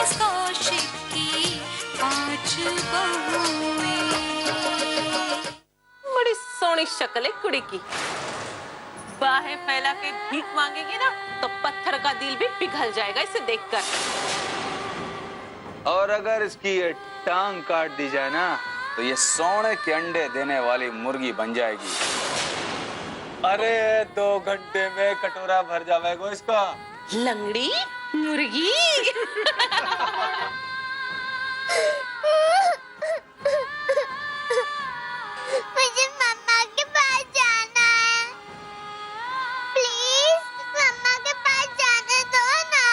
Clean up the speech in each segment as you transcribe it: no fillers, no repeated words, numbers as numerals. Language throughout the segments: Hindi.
बस कौशिक की 5 बहुएं। बड़ी सोहनी शक्ल है कुड़ी की। बाहें फैला के भीख मांगेगी ना तो पत्थर का दिल भी पिघल जाएगा इसे देखकर। और अगर इसकी ये टांग काट दी जाए ना तो ये सोने के अंडे देने वाली मुर्गी बन जाएगी। अरे 2 घंटे में कटोरा भर जाएगा इसका। लंगड़ी मुर्गी। मुझे मम्मा के पास जाना है। प्लीज मम्मा के पास जाने दो ना।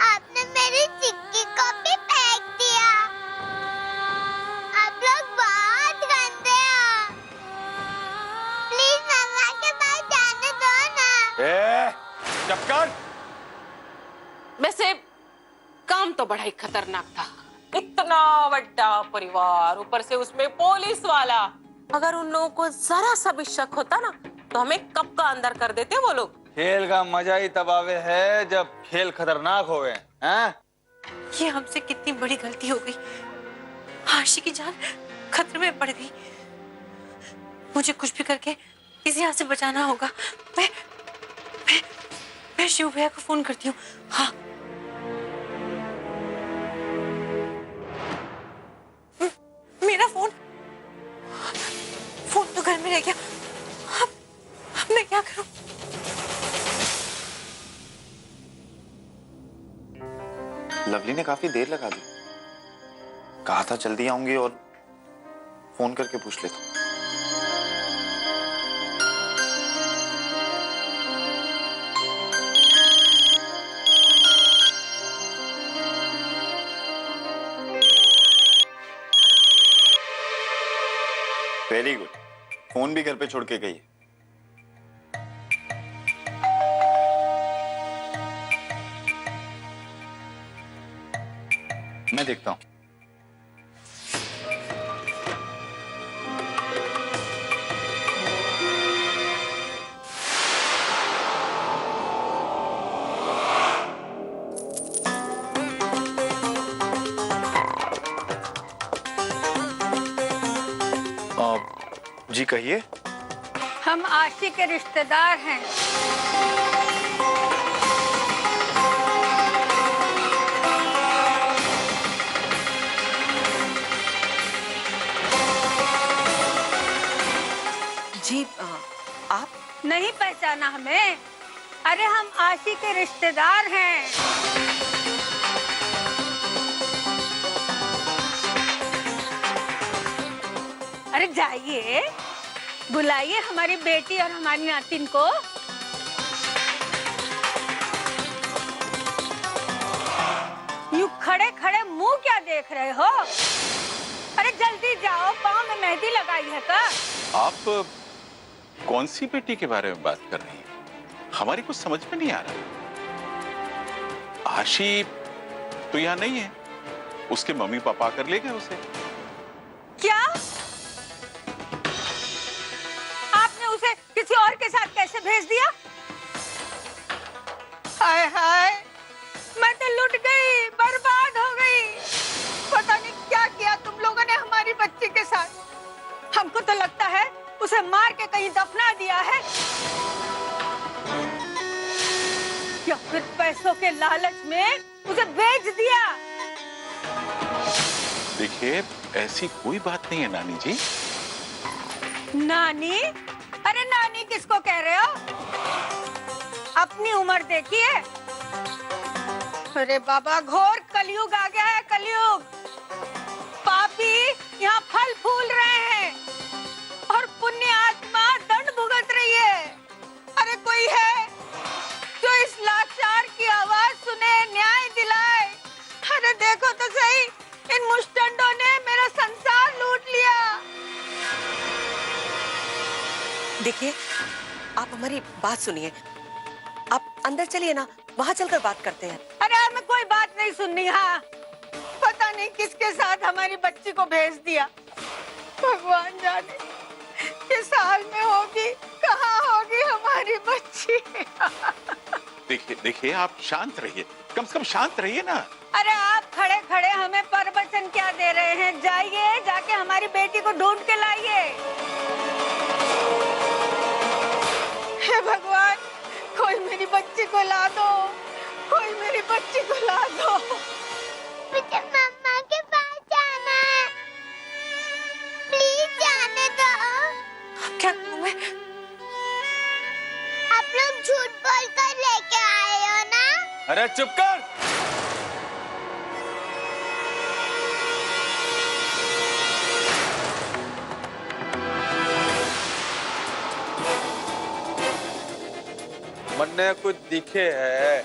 आपने मेरी चिक्की को भी फेंक दिया। आप लोग बहुत गंदे हो। प्लीज मम्मा के पास जाने दो ना। चुप कर। वैसे काम तो बड़ा ही खतरनाक था। इतना बड़ा परिवार, ऊपर से उसमें पुलिस वाला। अगर उन लोगों को जरा सा भी शक होता ना तो हमें कब का अंदर कर देते वो लोग। खेल का मजा ही तब आवे है जब खेल खतरनाक होवे हैं। ये हमसे कितनी बड़ी गलती हो गई। आशी की जान खतरे में पड़ गई। मुझे कुछ भी करके इसे यहाँ से बचाना होगा। मैं शिव भैया को फोन करती हूँ। हाँ, मेरा फोन तो घर में रह गया। अब मैं क्या करूं? लवली ने काफी देर लगा दी। कहा था जल्दी आऊंगी और फोन करके पूछ लेता हूँ। वेरी गुड, फोन भी घर पे छोड़ के गई है। मैं देखता हूं। जी कहिए। हम आशी के रिश्तेदार हैं। जी आप नहीं पहचाना हमें? अरे हम आशी के रिश्तेदार हैं। अरे जाइए, बुलाइए हमारी बेटी और हमारी नातिन को। यूं खड़े खड़े मुंह क्या देख रहे हो? अरे जल्दी जाओ, पाँव में मेहंदी लगाई है का? आप कौन सी बेटी के बारे में बात कर रही हैं? हमारी कुछ समझ में नहीं आ रहा। आशी तो यहाँ नहीं है, उसके मम्मी पापा कर ले गए उसे। क्या? आपने उसे किसी और के साथ कैसे भेज दिया? हाय हाय, मैं तो लुट गई, बर्बाद हो गई। पता नहीं क्या किया तुम लोगों ने हमारी बच्ची के साथ। हमको तो लगता है उसे मार के कहीं दफना दिया है, या फिर पैसों के लालच में उसे बेच दिया। देखिए, ऐसी कोई बात नहीं है नानी जी। नानी? अरे नानी किसको कह रहे हो? अपनी उम्र देखिए। अरे बाबा, घोर कलयुग आ गया है, कलयुग। पापी यहाँ फल फूल रहे हैं और पुण्य आत्मा दंड भुगत रही है। अरे कोई है जो इस लाचार की आवाज सुने, न्याय दिलाए? अरे देखो तो सही, इन मुस्टंडों ने मेरा संसार लूट लिया। देखिए, आप हमारी बात सुनिए। आप अंदर चलिए ना, वहाँ चलकर बात करते हैं। अरे हमें कोई बात नहीं सुननी। हाँ, पता नहीं किसके साथ हमारी बच्ची को भेज दिया। भगवान जाने किस हाल में होगी, कहाँ होगी हमारी बच्ची। देखिए देखिए, आप शांत रहिए, कम से कम शांत रहिए ना। अरे आप खड़े खड़े हमें प्रवचन क्या दे रहे हैं? जाइए, जाके हमारी बेटी को ढूंढ के लाइए। हे भगवान, कोई मेरी बच्ची को ला दो, कोई मेरी बच्ची को ला दो। मुझे मम्मा के पास जाना है, प्लीज जाने दो। क्या करूं मैं? आप लोग झूठ बोलकर लेके आए हो ना? अरे चुप कर। मन्ने कुछ दिखे है।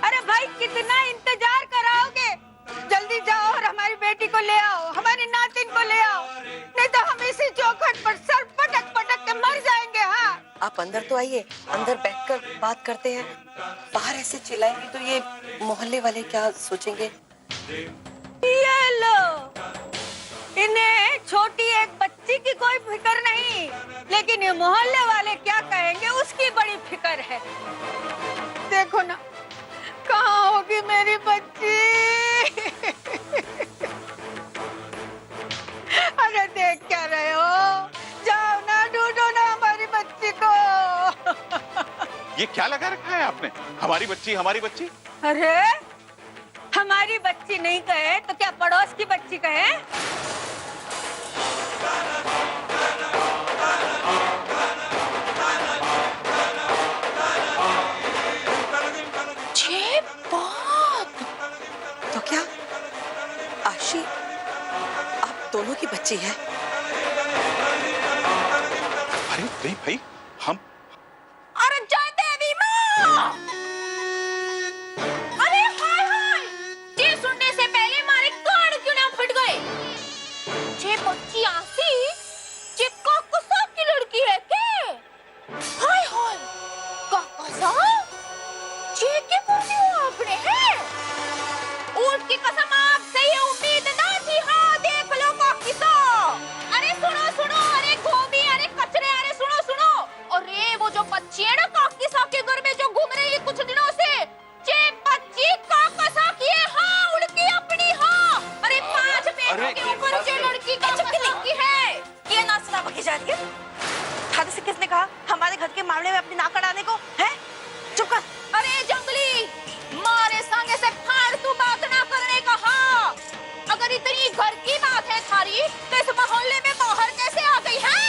अरे भाई, कितना इंतजार कराओगे? जल्दी जाओ और हमारी बेटी को ले आओ, हमारी नातिन को ले आओ, नहीं तो हम इसी चौखट पर सर पटक पटक के मर जाएंगे। हाँ, आप अंदर तो आइए, अंदर बैठकर बात करते हैं। बाहर ऐसे चिल्लाएंगे तो ये मोहल्ले वाले क्या सोचेंगे? ये लो, इन्हें छोटी एक बच्ची की कोई फिक्र नहीं, लेकिन ये मोहल्ले वाले क्या कहेंगे उसकी बड़ी फिक्र है। देखो ना, कहाँ होगी मेरी बच्ची? अरे देख क्या रहे हो? जाओ ना, ढूंढो ना हमारी बच्ची को। ये क्या लगा रखा है आपने? हमारी बच्ची, हमारी बच्ची। अरे हमारी बच्ची नहीं कहे तो क्या पड़ोस की बच्ची कहे? छह बात। तो क्या आशी आप दोनों की बच्ची है? अरे नहीं भाई, हम अरे जय देवी माँ! अरे हाय हाय! ये सुनने से पहले हमारे कान क्यों ना फट गए? ये बच्ची आसी, ये काकुसा की लड़की है क्या? हाय हाय! काकुसा? ये क्या बोलती हो आपने हैं? ऊँट की कसम, आपसे ये उम्मीद ना थी। हाँ देख लो काकुसा। अरे सुनो सुनो, अरे गोभी, अरे कचरे, अरे सुनो सुनो। अरे वो जो बच्ची है ना काकुसा के घर में जो घूम रही है कुछ दिनों से, ये बच्ची काकुसा की है। हाँ, उनकी अपनी। हाँ, अरे 5 बेटों के ऊपर ये लड़की काकुसा की है। ये ना सुना बकी जा रही है। थाने से किसने कहा हमारे घर के मामले में अपनी नाक अड़ाने को? है? चुप कर। अरे जंगली, मारे संगे से फालतू बात ना करने का। हाँ, अगर इतनी घर की बात है थारी, तो इस मोहल्ले में बाहर कैसे आ गई है?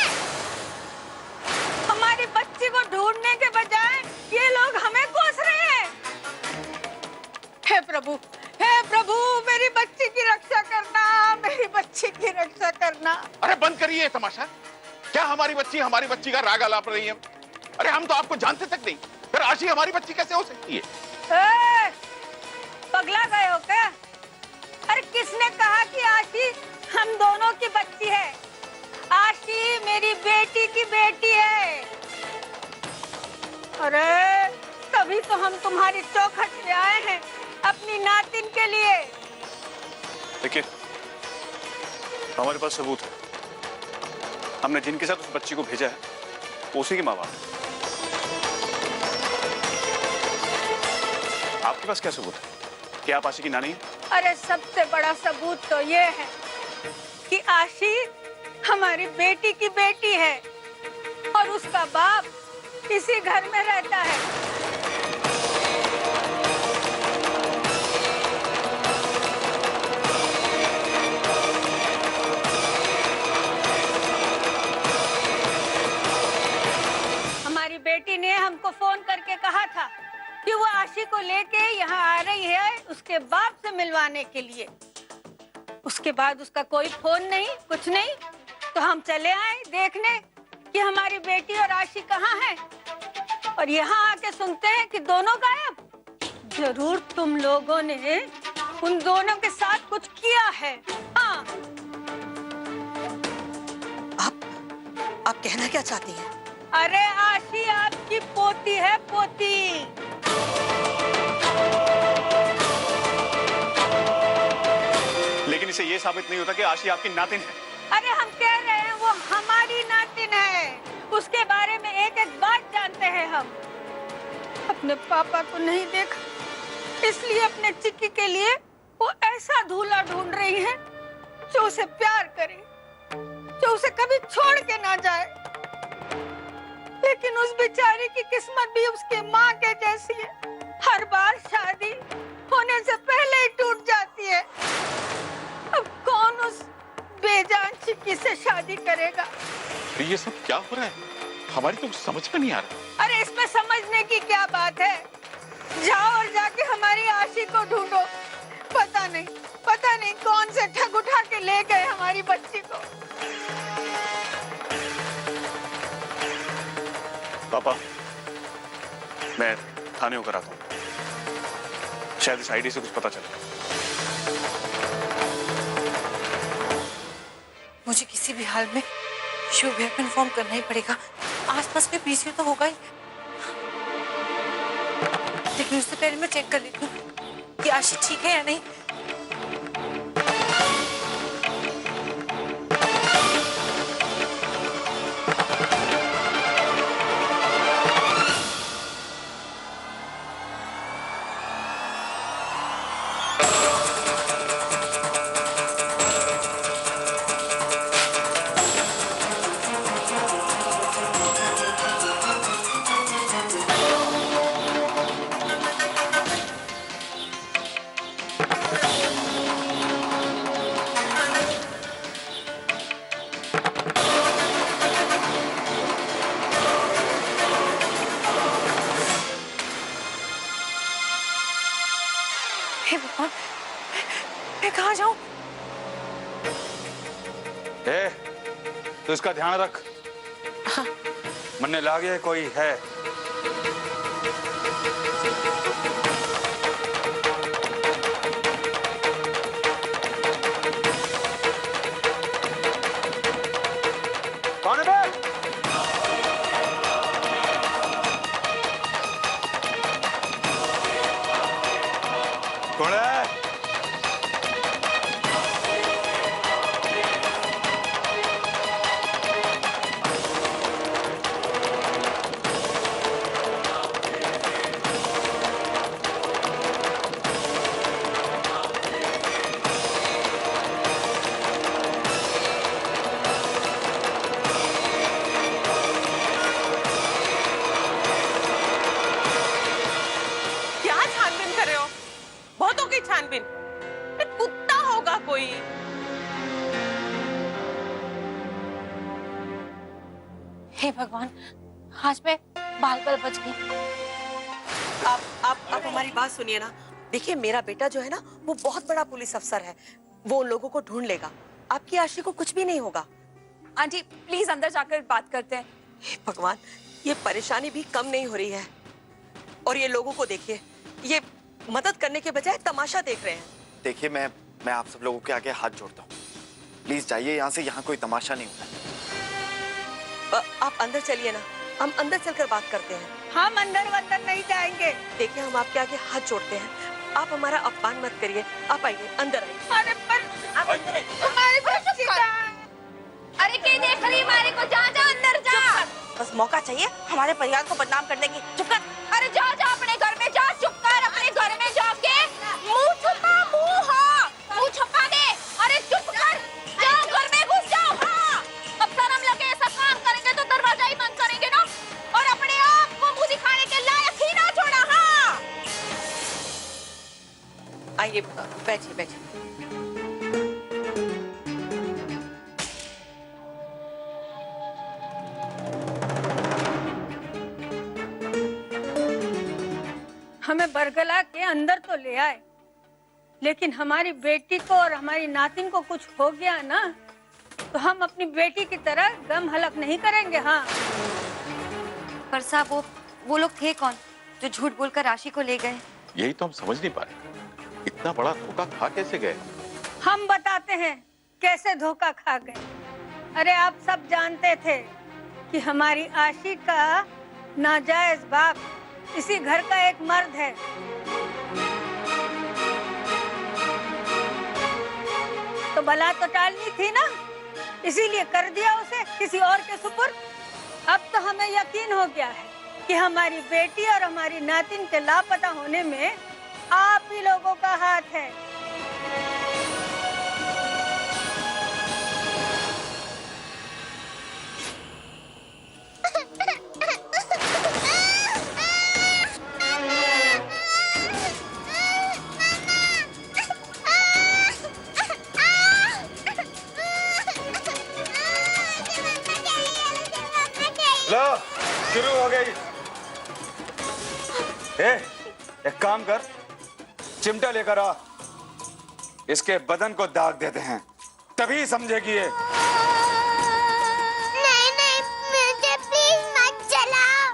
हमारी बच्ची को ढूंढने के बजाय ये लोग हमें कोस रहे हैं। हे प्रभु, हे प्रभु, मेरी बच्ची की रक्षा करना, मेरी बच्ची की रक्षा करना। अरे बंद करिए तमाशा। क्या हमारी बच्ची का राग आलाप रही है? अरे हम तो आपको जानते तक नहीं, फिर आशी हमारी बच्ची कैसे हो सकती है? पगला गए हो क्या? अरे किसने कहा कि आशी हम दोनों की बच्ची है? आशी मेरी बेटी की बेटी है। अरे तभी तो हम तुम्हारी चौखट पे आए हैं, अपनी नातिन के लिए। देखिए, हमारे पास सबूत है। हमने जिनके साथ उस बच्ची को भेजा है वो उसी के माँ बाप हैं। आपके पास क्या सबूत है कि आप आशी की नानी हैं? अरे सबसे बड़ा सबूत तो ये है कि आशी हमारी बेटी की बेटी है और उसका बाप इसी घर में रहता है। हमारी बेटी ने हमको फोन करके कहा था कि वो आशी को लेके यहाँ आ रही है उसके बाप से मिलवाने के लिए। उसके बाद उसका कोई फोन नहीं, कुछ नहीं, तो हम चले आए देखने कि हमारी बेटी और आशी कहाँ है। और यहाँ आके सुनते हैं कि दोनों गायब। जरूर तुम लोगों ने उन दोनों के साथ कुछ किया है। हाँ। आप कहना क्या चाहती हैं? अरे आशी आपकी पोती है, पोती। लेकिन इसे ये साबित नहीं होता कि आशी आपकी नातिन है। अरे हम कह रहे हैं वो हमारी नातिन है, उसके बारे में एक एक बात जानते हैं हम। अपने पापा को नहीं देखा, इसलिए अपने चिक्की के लिए वो ऐसा दूल्हा ढूंढ रही है जो उसे प्यार करे, जो उसे कभी छोड़ के ना जाए। लेकिन उस बेचारी की किस्मत भी उसके माँ के जैसी है, हर बार शादी होने से पहले ही टूट जाती है। अब कौन उस बेजान चिक्की से शादी करेगा? तो ये सब क्या हो रहा है? हमारी तो समझ में नहीं आ रहा। अरे इसमें समझने की क्या बात है? जाओ और जाके हमारी आशी को ढूंढो। पता नहीं कौन से ठग उठा के ले गए हमारी बच्ची को। पापा, मैं थाने होकर आता हूँ, शायद इस आईडी से कुछ पता चले। मुझे किसी भी हाल में शिव भैया को इन्फॉर्म करना ही पड़ेगा। आसपास कोई पीसीओ तो होगा ही, लेकिन उससे पहले मैं चेक कर लेती हूँ कि आशी ठीक है या नहीं। हे भगवान, मैं कहाँ जाऊं? तो इसका ध्यान रख। हाँ। मन्ने लागे कोई है। कौन है बे? कौन है? क्या छानबीन कर रहे हो? बहुतों की छानबीन। कुत्ता होगा कोई। हे भगवान, आज मैं बाल बच गई। आप हमारी बात सुनिए ना। देखिए, मेरा बेटा जो है ना, वो बहुत बड़ा पुलिस अफसर है। वो उन लोगों को ढूंढ लेगा। आपकी आशी को कुछ भी नहीं होगा। आंटी प्लीज अंदर जाकर बात करते हैं। हे भगवान, ये परेशानी भी कम नहीं हो रही है। और ये लोगों को देखिए, ये मदद करने के बजाय तमाशा देख रहे हैं। देखिए, मैं आप सब लोगों के आगे हाथ जोड़ता हूँ। प्लीज जाइए यहाँ से, यहाँ कोई तमाशा नहीं होता। आप अंदर चलिए ना, हम अंदर चलकर बात करते हैं। हम अंदर नहीं जाएंगे। देखिए, हम आपके आगे हाथ जोड़ते हैं। आप हमारा अपमान मत करिए। आप आइए, अंदर आइए। अरे पर हमारी बच्ची का। अरे के देख रही हमारे को, जा अंदर जा। बस मौका चाहिए हमारे परिवार को बदनाम करने की। चुप कर। अरे जा अपने घर में जा, चुप कर। अपने घर में जाके मुंह छुपा, मुंह छुपा दे। अरे चुप कर, जाओ घर में घुस जाओ। हाँ, अब शर्म लगे ऐसा काम करेंगे तो दरवाजा ही बंद करेंगे ना, और अपने आप को मुंह दिखाने के लायक ही ना छोड़ा। हाँ आइए, बैठिए बैठिए। हमें बरगला के अंदर तो ले आए, लेकिन हमारी बेटी को और हमारी नातिन को कुछ हो गया ना, तो हम अपनी बेटी की तरह गम हलक नहीं करेंगे। हाँ, पर साहब वो लोग थे कौन जो झूठ बोलकर राशि को ले गए? यही तो हम समझ नहीं पा रहे। इतना बड़ा धोखा खा कैसे गए? हम बताते हैं कैसे धोखा खा गए। अरे आप सब जानते थे कि हमारी आशी का नाजायज बाप इसी घर का एक मर्द है। तो बला तो टालनी थी ना, इसीलिए कर दिया उसे किसी और के सुपुर्द। अब तो हमें यकीन हो गया है कि हमारी बेटी और हमारी नातिन के लापता होने में आप ही लोगों का हाथ है। लो, शुरू हो गई। एक काम कर, चिमटा लेकर आ, इसके बदन को दाग देते हैं, तभी समझेगी ये। नहीं नहीं, मुझे प्लीज मत जलाओ।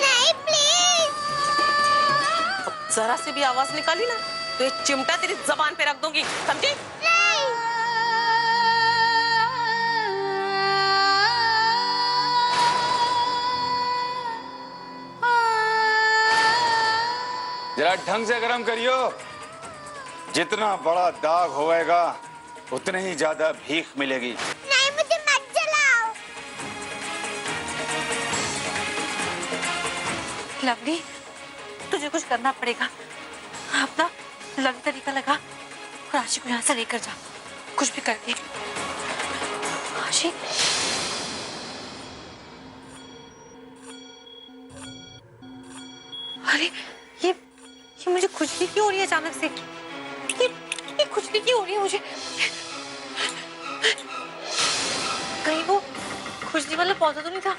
नहीं प्लीज। जरा से भी आवाज निकाली ना तो ये चिमटा तेरी जबान पे रख दूंगी, समझी? जरा ढंग से गरम करियो, जितना बड़ा दाग होएगा उतनी ही ज्यादा भीख मिलेगी। नहीं, मुझे मत जलाओ। लवली, तुझे कुछ करना पड़ेगा। अपना लवली तरीका लगा और आशी को यहाँ से लेकर जा, कुछ भी कर दे। आशी, अरे ये मुझे खुजली क्यों हो रही है अचानक से? ये खुजली क्यों हो रही है मुझे? कहीं वो खुजली वाला पौधा तो नहीं था?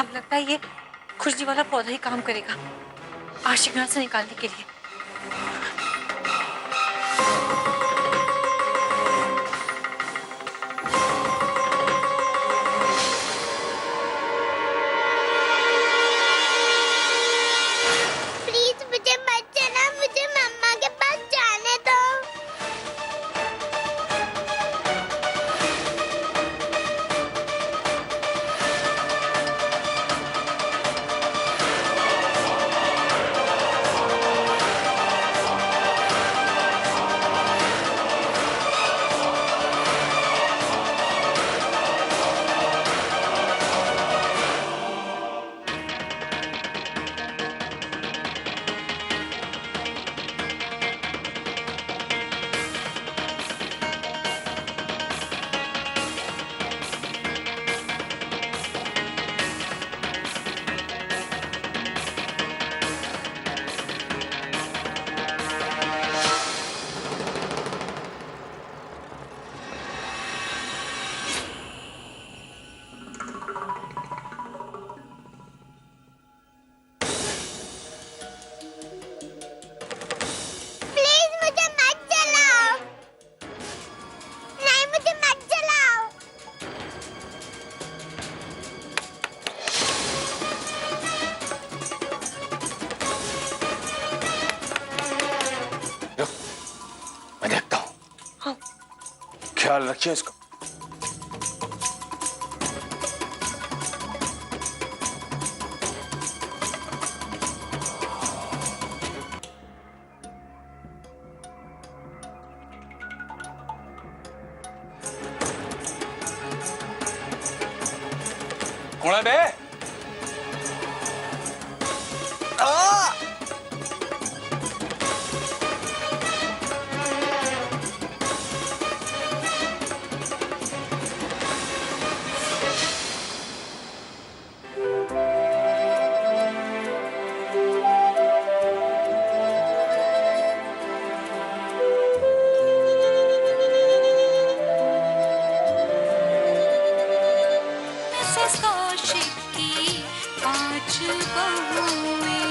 अब लगता है ये खुजली वाला पौधा ही काम करेगा आशिक यहाँ से निकालने के लिए। प्लीज मुझे मत जला, मुझे मम्मा के पास जाने दो। प्लीज मुझे मत जलाओ। नहीं, मुझे मत जलाओ। मैं देखता हूँ। हाँ। ख्याल रखिए इसका। कौन है बे? इस कौशिक की 5 बहुएं